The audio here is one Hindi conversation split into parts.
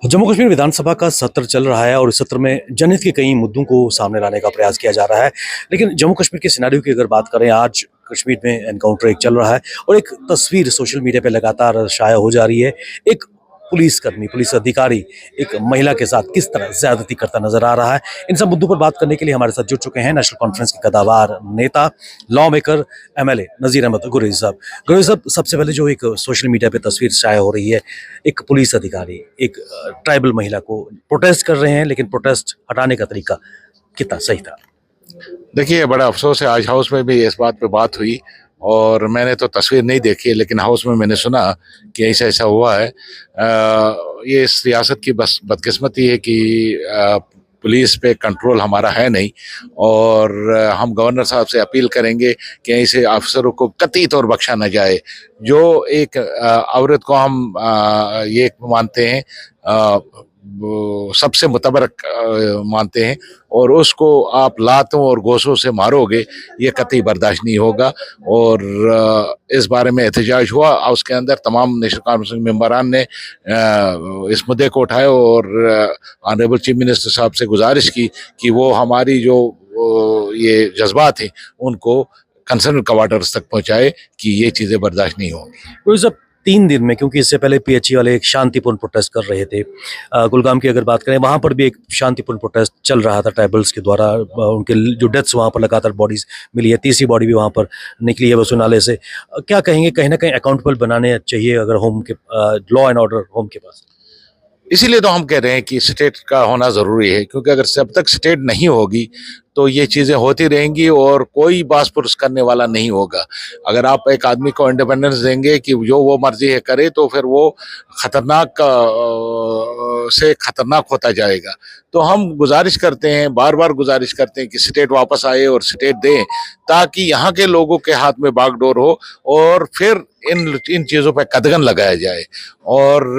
जम्मू कश्मीर विधानसभा का सत्र चल रहा है और इस सत्र में जनहित के कई मुद्दों को सामने लाने का प्रयास किया जा रहा है। लेकिन जम्मू कश्मीर के सिनेरियो की अगर बात करें, आज कश्मीर में एनकाउंटर एक चल रहा है और एक तस्वीर सोशल मीडिया पे लगातार शाया हो जा रही है। एक पुलिसकर्मी, पुलिस अधिकारी एक महिला के साथ किस तरह ज्यादती करता नजर आ रहा है। इन सब मुद्दों पर बात करने के लिए हमारे साथ जुड़ चुके हैं नेशनल कॉन्फ्रेंस के कद्दावर नेता, law maker, MLA Nazir Ahmad गुरेज साहब। गुरेज साहब, सबसे पहले जो एक सोशल मीडिया पे तस्वीर शाया हो रही है, एक पुलिस अधिकारी एक ट्राइबल महिला को प्रोटेस्ट कर रहे हैं, लेकिन प्रोटेस्ट हटाने का तरीका कितना सही था? देखिए, बड़ा अफसोस है, आज हाउस में भी इस बात पे बात हुई और मैंने तो तस्वीर नहीं देखी, लेकिन हाउस में मैंने सुना कि ऐसा ऐसा हुआ है। ये इस रियासत की बस बदकिस्मती है कि पुलिस पे कंट्रोल हमारा है नहीं। और हम गवर्नर साहब से अपील करेंगे कि ऐसे अफसरों को कतई तौर बख्शा न जाए। जो एक औरत को हम ये मानते हैं, वो सबसे मुतबरक मानते हैं, और उसको आप लातों और गोशों से मारोगे, ये कतई बर्दाश्त नहीं होगा। और इस बारे में एहतजाज हुआ और उसके अंदर तमाम नेशनल कॉन्फ्रेंस मेंबरान ने इस मुद्दे को उठाया और ऑनरेबल चीफ मिनिस्टर साहब से गुजारिश की कि वो हमारी जो ये जज्बात हैं उनको कंसर्न क्वार्टर्स तक पहुंचाए कि ये चीज़ें बर्दाश्त नहीं होंगी। तो जब 3 दिन में, क्योंकि इससे पहले पीएचई वाले एक शांतिपूर्ण प्रोटेस्ट कर रहे थे, गुलगाम की अगर बात करें, वहां पर भी एक शांतिपूर्ण प्रोटेस्ट चल रहा था ट्राइबल्स के द्वारा। उनके जो डेथ्स वहां पर लगातार बॉडीज मिली है, तीसरी बॉडी भी वहां पर निकली है वसु नाले से। क्या कहेंगे, कहीं ना कहीं अकाउंटेबल बनाने चाहिए अगर होम के लॉ एंड ऑर्डर होम के पास? इसीलिए तो हम कह रहे हैं कि स्टेट का होना ज़रूरी है, क्योंकि अगर जब तक स्टेट नहीं होगी तो ये चीज़ें होती रहेंगी और कोई बास पुरुष करने वाला नहीं होगा। अगर आप एक आदमी को इंडिपेंडेंस देंगे कि जो वो मर्जी है करे, तो फिर वो खतरनाक से खतरनाक होता जाएगा। तो हम गुजारिश करते हैं, बार बार गुजारिश करते हैं कि स्टेट वापस आए और स्टेट दें, ताकि यहाँ के लोगों के हाथ में बागडोर हो और फिर इन चीज़ों पर कदगन लगाया जाए। और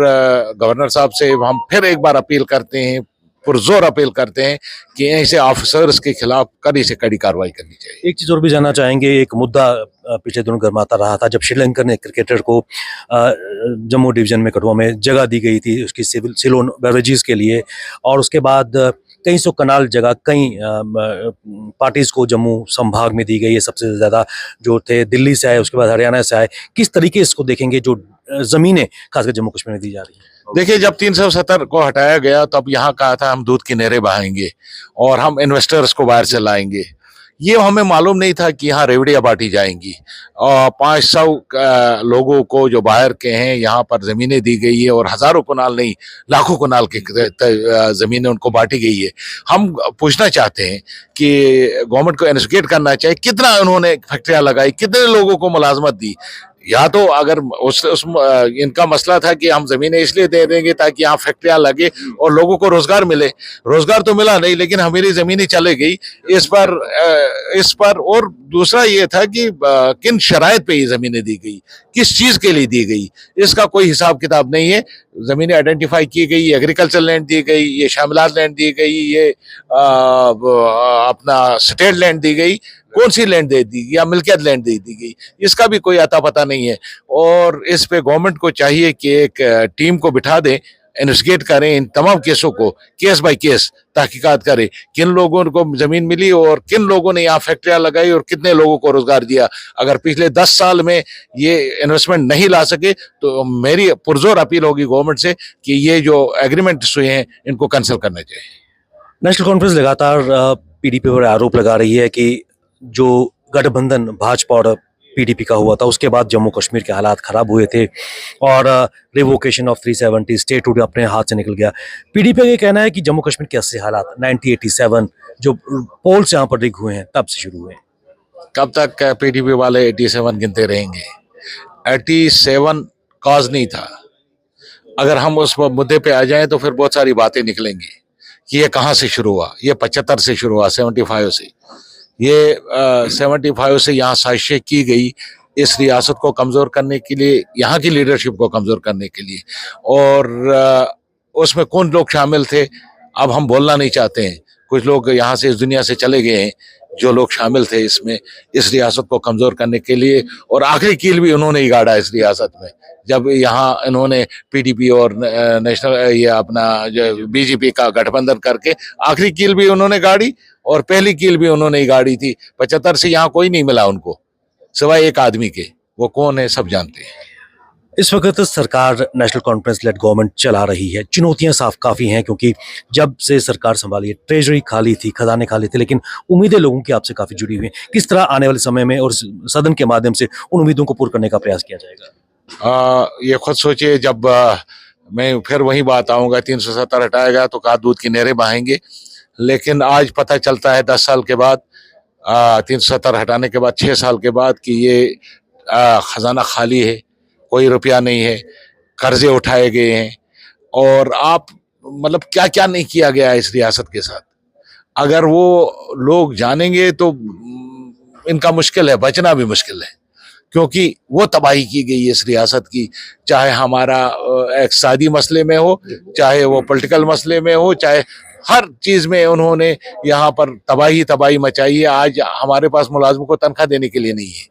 गवर्नर साहब से हम फिर एक बार अपील करते हैं, पुरजोर अपील करते हैं कि ऐसे ऑफिसर्स के खिलाफ कड़ी से कड़ी कार्रवाई करनी चाहिए। एक चीज और भी जानना चाहेंगे, एक मुद्दा पिछले दिनों गर्माता रहा था जब श्रीलंकन ने क्रिकेटर को जम्मू डिवीजन में कठुआ में जगह दी गई थी उसकी सिलोन बेवरेजेस के लिए, और उसके बाद कई सौ कनाल जगह कई पार्टीज को जम्मू संभाग में दी गई है। सबसे ज्यादा जो थे दिल्ली से आए, उसके बाद हरियाणा से आए। किस तरीके इसको देखेंगे जो जमीनें खासकर जम्मू कश्मीर में दी जा रही है? देखिए, जब 370 को हटाया गया तब यहाँ कहा था हम दूध की नहरें बहाएंगे और हम इन्वेस्टर्स को बाहर से लाएंगे। ये हमें मालूम नहीं था कि यहाँ रेवड़ियाँ बांटी जाएंगी और 500 लोगों को जो बाहर के हैं यहाँ पर ज़मीनें दी गई है और हज़ारों कनाल नहीं, लाखों कनाल की ज़मीनें उनको बांटी गई है। हम पूछना चाहते हैं कि गवर्नमेंट को इन्वेस्टिगेट करना चाहिए, कितना उन्होंने फैक्ट्रियाँ लगाई, कितने लोगों को मुलाजमत दी। या तो अगर इनका मसला था कि हम जमीनें इसलिए दे देंगे ताकि यहाँ फैक्ट्रियां लगे और लोगों को रोजगार मिले, रोजगार तो मिला नहीं, लेकिन हमारी जमीनें चले गई इस पर। और दूसरा ये था कि किन शराइत पे ये जमीनें दी गई, किस चीज के लिए दी गई, इसका कोई हिसाब किताब नहीं है। जमीनें आइडेंटिफाई की गई, एग्रीकल्चर लैंड दी गई, ये शामिलात लैंड दी गई, ये अपना स्टेट लैंड दी गई, कौन सी लैंड दे दी या मिल्कियत लैंड दे दी गई, इसका भी कोई अता पता नहीं है। और इस पे गवर्नमेंट को चाहिए कि एक टीम को बिठा दें, इन्वेस्टिगेट करें इन तमाम केसों को, केस बाय केस तहकीकात करें, किन लोगों को जमीन मिली और किन लोगों ने यहाँ फैक्ट्रियां लगाई और कितने लोगों को रोजगार दिया। अगर पिछले 10 साल में ये इन्वेस्टमेंट नहीं ला सके तो मेरी पुरजोर अपील होगी गवर्नमेंट से कि ये जो एग्रीमेंट्स हुए हैं इनको कैंसिल करना चाहिए। नेशनल कॉन्फ्रेंस लगातार पीडीपी पर आरोप लगा रही है कि जो गठबंधन भाजपा और पीडीपी का हुआ था, उसके बाद जम्मू कश्मीर के हालात खराब हुए थे और रिवोकेशन ऑफ 370 स्टेटहुड अपने हाथ से निकल गया। पीडीपी का ये कहना है कि जम्मू कश्मीर के असली हालात 1987 जो पोल्स यहाँ पर रिग हुए हैं तब से शुरू हुए हैं। कब तक पीडीपी वाले 87 गिनते रहेंगे? 87 कॉज नहीं था। अगर हम उस मुद्दे पे आ जाएं तो फिर बहुत सारी बातें निकलेंगी कि ये कहाँ से शुरू हुआ। ये 75 से शुरू हुआ, 75 से। ये 75 से यहाँ साजिशें की गई इस रियासत को कमज़ोर करने के लिए, यहाँ की लीडरशिप को कमज़ोर करने के लिए। और उसमें कौन लोग शामिल थे अब हम बोलना नहीं चाहते हैं। कुछ लोग यहाँ से इस दुनिया से चले गए हैं जो लोग शामिल थे इसमें, इस रियासत को कमज़ोर करने के लिए, और आखिरी कील भी उन्होंने ही गाड़ा इस रियासत में। जब यहाँ इन्होंने पीडीपी और नेशनल ये अपना जो बीजेपी का गठबंधन करके आखिरी कील भी उन्होंने गाड़ी और पहली कील भी उन्होंने ही गाड़ी थी। 75 से यहाँ कोई नहीं मिला उनको सिवाय एक आदमी के, वो कौन है सब जानते हैं। इस वक्त सरकार नेशनल कॉन्फ्रेंस लेड गवर्नमेंट चला रही है, चुनौतियां साफ काफ़ी हैं क्योंकि जब से सरकार संभाली है ट्रेजरी खाली थी, खजाने खाली थे, लेकिन उम्मीदें लोगों की आपसे काफ़ी जुड़ी हुई हैं। किस तरह आने वाले समय में और सदन के माध्यम से उन उम्मीदों को पूरा करने का प्रयास किया जाएगा? ये खुद सोचिए, जब मैं फिर वही बात आऊँगा 370 हटाएगा तो कहा दूध की नहरें बहाएंगे, लेकिन आज पता चलता है 10 साल के बाद 370 हटाने के बाद 6 साल के बाद कि ये खजाना खाली है, कोई रुपया नहीं है, कर्जे उठाए गए हैं और आप मतलब क्या क्या नहीं किया गया है इस रियासत के साथ। अगर वो लोग जानेंगे तो इनका मुश्किल है, बचना भी मुश्किल है, क्योंकि वो तबाही की गई है इस रियासत की, चाहे हमारा इक़्तिसादी मसले में हो, चाहे वो पॉलिटिकल मसले में हो, चाहे हर चीज़ में उन्होंने यहाँ पर तबाही मचाई है। आज हमारे पास मुलाजिम को तनख्वाह देने के लिए नहीं है,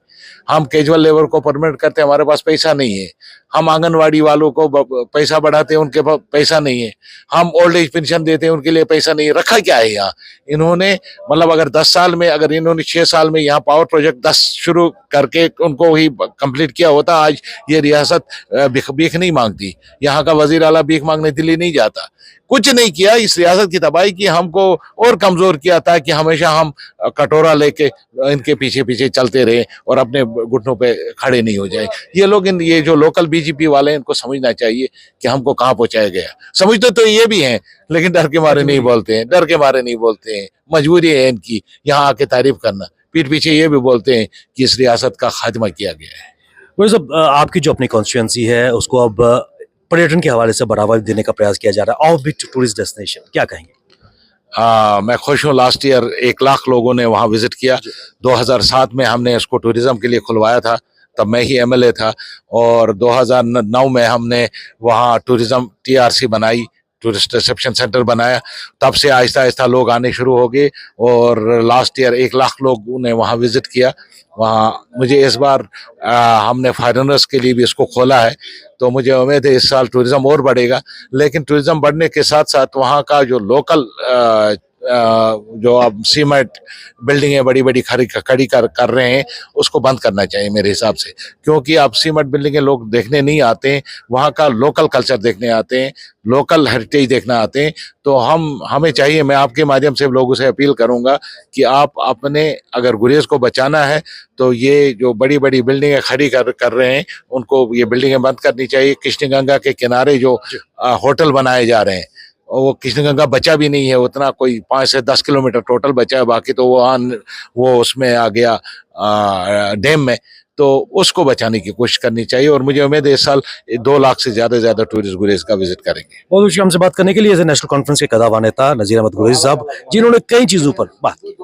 हम कैजुअल लेबर को परमानेंट करते हैं, हमारे पास पैसा नहीं है, हम आंगनवाड़ी वालों को पैसा बढ़ाते हैं, उनके पास पैसा नहीं है, हम ओल्ड एज पेंशन देते हैं, उनके लिए पैसा नहीं है। रखा क्या है यहाँ इन्होंने? मतलब अगर 10 साल में, अगर इन्होंने 6 साल में यहाँ पावर प्रोजेक्ट 10 शुरू करके उनको ही कंप्लीट किया होता, आज ये रियासत भीख नहीं मांगती। यहाँ का वजीर आला भीख मांगने दिल्ली नहीं जाता। कुछ नहीं किया, इस रियासत की तबाही की, हमको और कमजोर किया था कि हमेशा हम कटोरा लेके इनके पीछे पीछे चलते रहे और अपने घुटनों पे खड़े नहीं हो जाए। ये लोग ये जो लोकल बीजेपी वाले हैं, इनको समझना चाहिए कि हमको कहाँ पहुंचाया गया। समझते तो ये भी हैं, लेकिन डर के मारे नहीं बोलते हैं, डर के मारे नहीं बोलते हैं। मजबूरी है इनकी यहाँ आके तारीफ करना, पीठ पीछे ये भी बोलते हैं कि इस रियासत का खात्मा किया गया है। वैसे आपकी जो अपनी कॉन्स्टिट्यूंसी है उसको अब पर्यटन के हवाले से बढ़ावा देने का प्रयास किया जा रहा है, ऑफ बीट टूरिस्ट डेस्टिनेशन, क्या कहेंगे? मैं खुश हूँ, लास्ट ईयर 1 लाख लोगों ने वहाँ विजिट किया। 2007 में हमने इसको टूरिज्म के लिए खुलवाया था, तब मैं ही एमएलए था, और 2009 में हमने वहाँ टूरिज्म टीआरसी बनाई, टूरिस्ट रिसेप्शन सेंटर बनाया। तब से आहिस्ता आहिस्ता लोग आने शुरू हो गए और लास्ट ईयर 1 लाख लोगों ने वहाँ विजिट किया। वहाँ मुझे इस बार हमने फॉरेनर्स के लिए भी इसको खोला है, तो मुझे उम्मीद है इस साल टूरिज्म और बढ़ेगा। लेकिन टूरिज्म बढ़ने के साथ साथ वहाँ का जो लोकल जो अब सीमेंट बिल्डिंगें बड़ी बड़ी खड़ी कर रहे हैं, उसको बंद करना चाहिए मेरे हिसाब से, क्योंकि अब सीमेंट बिल्डिंगें लोग देखने नहीं आते हैं, वहाँ का लोकल कल्चर देखने आते हैं, लोकल हेरिटेज देखना आते हैं। तो हमें चाहिए, मैं आपके माध्यम से लोगों से अपील करूंगा कि आप अपने, अगर गुरेज को बचाना है तो ये जो बड़ी बड़ी बिल्डिंगें खड़ी कर रहे हैं, उनको ये बिल्डिंगें बंद करनी चाहिए। कृष्णगंगा के किनारे जो होटल बनाए जा रहे हैं, वो कृष्णगंगा बचा भी नहीं है उतना, कोई 5 से 10 किलोमीटर टोटल बचा है, बाकी तो वो उसमें आ गया डैम में। तो उसको बचाने की कोशिश करनी चाहिए और मुझे उम्मीद है इस साल 2 लाख से ज्यादा टूरिस्ट गुरेज का विजिट करेंगे। बहुत हमसे बात करने के लिए नेशनल कॉन्फ्रेंस के कदावर नेता नजीर अहमद गुरेज साहब, जिन्होंने कई चीजों पर बात की।